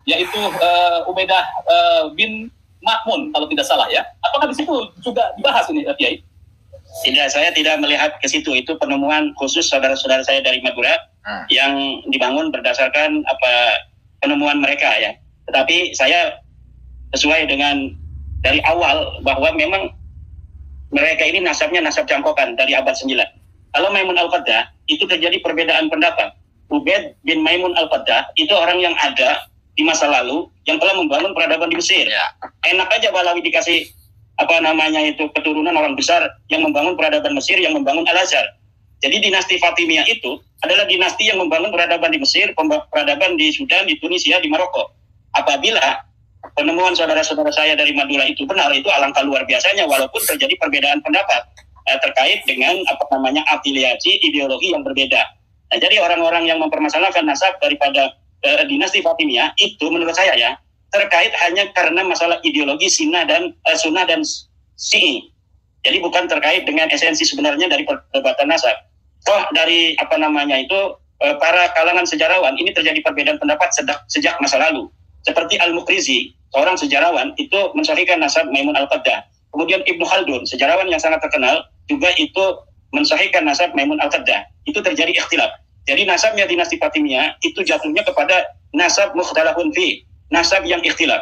yaitu Ubaidah bin Ma'mun kalau tidak salah ya. Apakah di situ juga dibahas ini Kiai? Tidak, saya tidak melihat ke situ. Itu penemuan khusus saudara-saudara saya dari Madura yang dibangun berdasarkan penemuan mereka ya. Tetapi saya sesuai dengan dari awal bahwa memang mereka ini nasabnya nasab cangkokan dari abad 9. Kalau Maimun Al-Qaddah itu terjadi perbedaan pendapat. Ubaid bin Maimun Al-Qaddah itu orang yang ada di masa lalu yang telah membangun peradaban di Mesir. Ya. Enak aja Balawi dikasih keturunan orang besar yang membangun peradaban Mesir, yang membangun Al-Azhar. Jadi dinasti Fatimiyah itu adalah dinasti yang membangun peradaban di Mesir, peradaban di Sudan, di Tunisia, di Maroko. Apabila penemuan saudara-saudara saya dari Madura itu benar, itu alangkah luar biasanya walaupun terjadi perbedaan pendapat terkait dengan afiliasi ideologi yang berbeda. Nah, jadi orang-orang yang mempermasalahkan nasab daripada dinasti Fatimiyah itu menurut saya ya terkait hanya karena masalah ideologi Sunnah dan Syi'i. Jadi bukan terkait dengan esensi sebenarnya dari perdebatan nasab. Toh dari para kalangan sejarawan ini terjadi perbedaan pendapat sejak masa lalu. Seperti Al-Muqrizi, seorang sejarawan itu mensahihkan nasab Maimun Al-Qaddah. Kemudian Ibnu Khaldun, sejarawan yang sangat terkenal, juga itu mensahihkan nasab Maimun Al-Qaddah. Itu terjadi ikhtilaf. Jadi nasabnya dinasti Fatimiyah itu jatuhnya kepada nasab mukhtalafun fi, nasab yang ikhtilaf.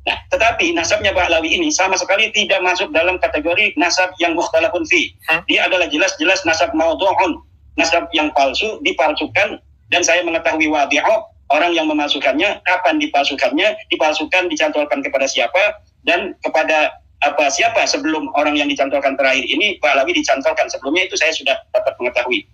Nah, tetapi nasabnya Ba'alawi ini sama sekali tidak masuk dalam kategori nasab yang mukhtalafun fi. Dia adalah jelas-jelas nasab maudhu'un, nasab yang palsu, dipalsukan, dan saya mengetahui wadi'u, orang yang memalsukannya, kapan dipalsukannya, dipalsukan, dicantolkan kepada siapa, dan kepada siapa sebelum orang yang dicantolkan terakhir ini, Ba'alawi dicantolkan. Sebelumnya itu saya sudah dapat mengetahui.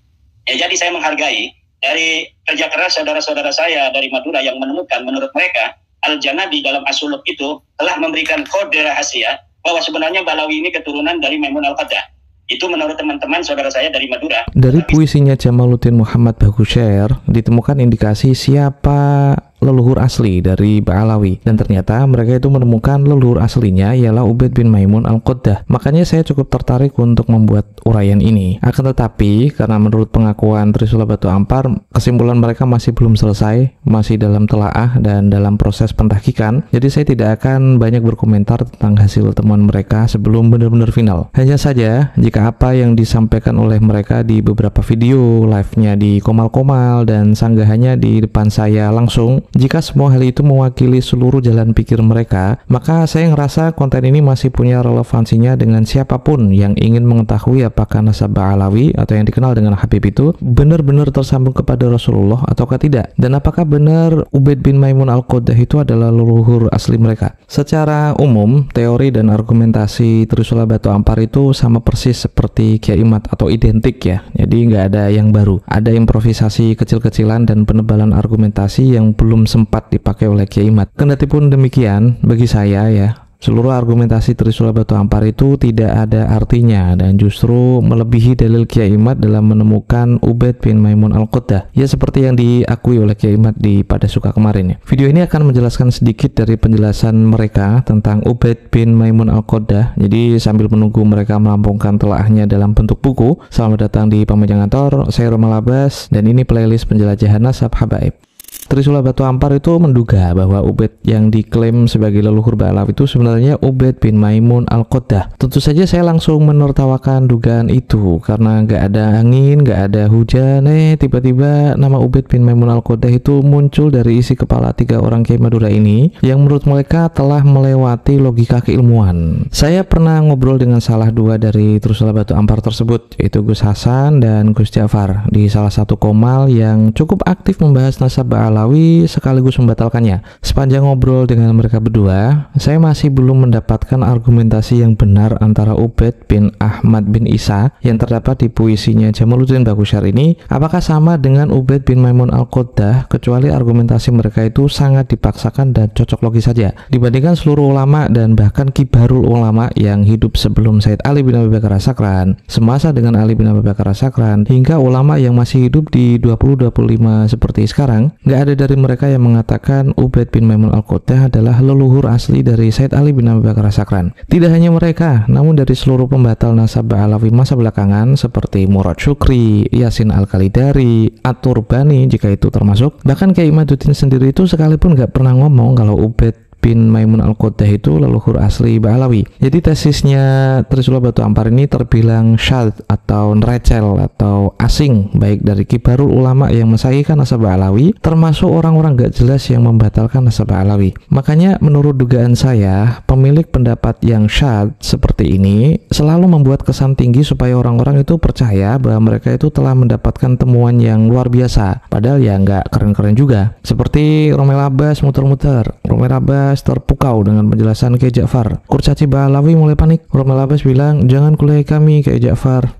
Ya, jadi saya menghargai dari kerja keras saudara-saudara saya dari Madura yang menemukan menurut mereka Al-Janabi dalam As-Suluk itu telah memberikan kode rahasia bahwa sebenarnya Ba'alawi ini keturunan dari Maimun Al-Qaddah. Itu menurut teman-teman saudara saya dari Madura. Dari puisinya Jamaluddin Muhammad Bagusyair ditemukan indikasi siapa leluhur asli dari Ba'alawi, dan ternyata mereka itu menemukan leluhur aslinya ialah Ubaid bin Maimun Al-Qaddah. Makanya saya cukup tertarik untuk membuat uraian ini. Akan tetapi karena menurut pengakuan Trisula Batu Ampar, kesimpulan mereka masih belum selesai, masih dalam telaah dan dalam proses pentahkikan, jadi saya tidak akan banyak berkomentar tentang hasil temuan mereka sebelum benar-benar final. Hanya saja jika apa yang disampaikan oleh mereka di beberapa video live-nya di Komal-Komal dan sanggahannya di depan saya langsung, jika semua hal itu mewakili seluruh jalan pikir mereka, maka saya ngerasa konten ini masih punya relevansinya dengan siapapun yang ingin mengetahui apakah nasab Ba'alawi atau yang dikenal dengan Habib itu benar-benar tersambung kepada Rasulullah ataukah tidak, dan apakah benar Ubaid bin Maimun Al-Qaddah itu adalah leluhur asli mereka. Secara umum, teori dan argumentasi Trisula Batu Ampar itu sama persis seperti Kiai Mat atau identik ya, jadi nggak ada yang baru. Ada improvisasi kecil-kecilan dan penebalan argumentasi yang belum sempat dipakai oleh Kiai Mat. Kendati pun demikian, bagi saya ya, seluruh argumentasi Trisula Batu Ampar itu tidak ada artinya dan justru melebihi dalil Kiai Mat dalam menemukan Ubaid bin Maimun Al-Qaddah. Ya seperti yang diakui oleh Kiai Mat di Pada Suka kemarin ya. Video ini akan menjelaskan sedikit dari penjelasan mereka tentang Ubaid bin Maimun Al-Qaddah. Jadi sambil menunggu mereka melampungkan telaahnya dalam bentuk buku, selamat datang di Pamejang Kantor. Saya Romal Abbas dan ini playlist penjelajahan nasab habaib. Trisula Batu Ampar itu menduga bahwa Ubaid yang diklaim sebagai leluhur Ba'alawi itu sebenarnya Ubaid bin Maimun Al-Qaddah. Tentu saja saya langsung menertawakan dugaan itu karena nggak ada angin, nggak ada hujan, tiba-tiba nama Ubaid bin Maimun Al-Qaddah itu muncul dari isi kepala 3 orang Kiai Madura ini yang menurut mereka telah melewati logika keilmuan. Saya pernah ngobrol dengan salah 2 dari Trisula Batu Ampar tersebut, yaitu Gus Hasan dan Gus Ja'far, di salah satu komal yang cukup aktif membahas nasab Ba'alawi sekaligus membatalkannya. Sepanjang ngobrol dengan mereka berdua, saya masih belum mendapatkan argumentasi yang benar antara Ubaid bin Ahmad bin Isa yang terdapat di puisinya Jamaluddin Bagusyair ini apakah sama dengan Ubaid bin Maimun Al-Qaddah, kecuali argumentasi mereka itu sangat dipaksakan dan cocok logis saja dibandingkan seluruh ulama dan bahkan kibarul ulama yang hidup sebelum Sayyid Ali bin Abi Bakar As-Sakran, semasa dengan Ali bin Abi Bakar As-Sakran, hingga ulama yang masih hidup di 2025 seperti sekarang. Nggak ada dari mereka yang mengatakan Ubaid bin Maimun Al-Quddah adalah leluhur asli dari Said Ali bin Abi Bakar As-Sakran. Tidak hanya mereka, namun dari seluruh pembatal nasab Ba'alawi masa belakangan seperti Murad Syukri, Yasin Al-Kalidari, At-Turbani jika itu termasuk. Bahkan Kiai Imaduddin sendiri itu sekalipun nggak pernah ngomong kalau Ubaid bin Maimun Al-Quddah itu leluhur asli Ba'alawi. Jadi tesisnya Trisula Batu Ampar ini terbilang syadz atau nerecel atau asing, baik dari kibarul ulama yang mensahihkan nasab Ba'alawi termasuk orang-orang gak jelas yang membatalkan nasab Ba'alawi. Makanya menurut dugaan saya, pemilik pendapat yang syadz seperti ini selalu membuat kesan tinggi supaya orang-orang itu percaya bahwa mereka itu telah mendapatkan temuan yang luar biasa, padahal ya nggak keren-keren juga. Seperti Romel Abbas muter-muter, Romel Abbas terpukau dengan penjelasan Kiai Ja'far. Kurcaci Ba'alawi mulai panik. Romel Abbas bilang, jangan kuliah kami Kiai Ja'far.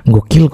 Gokil.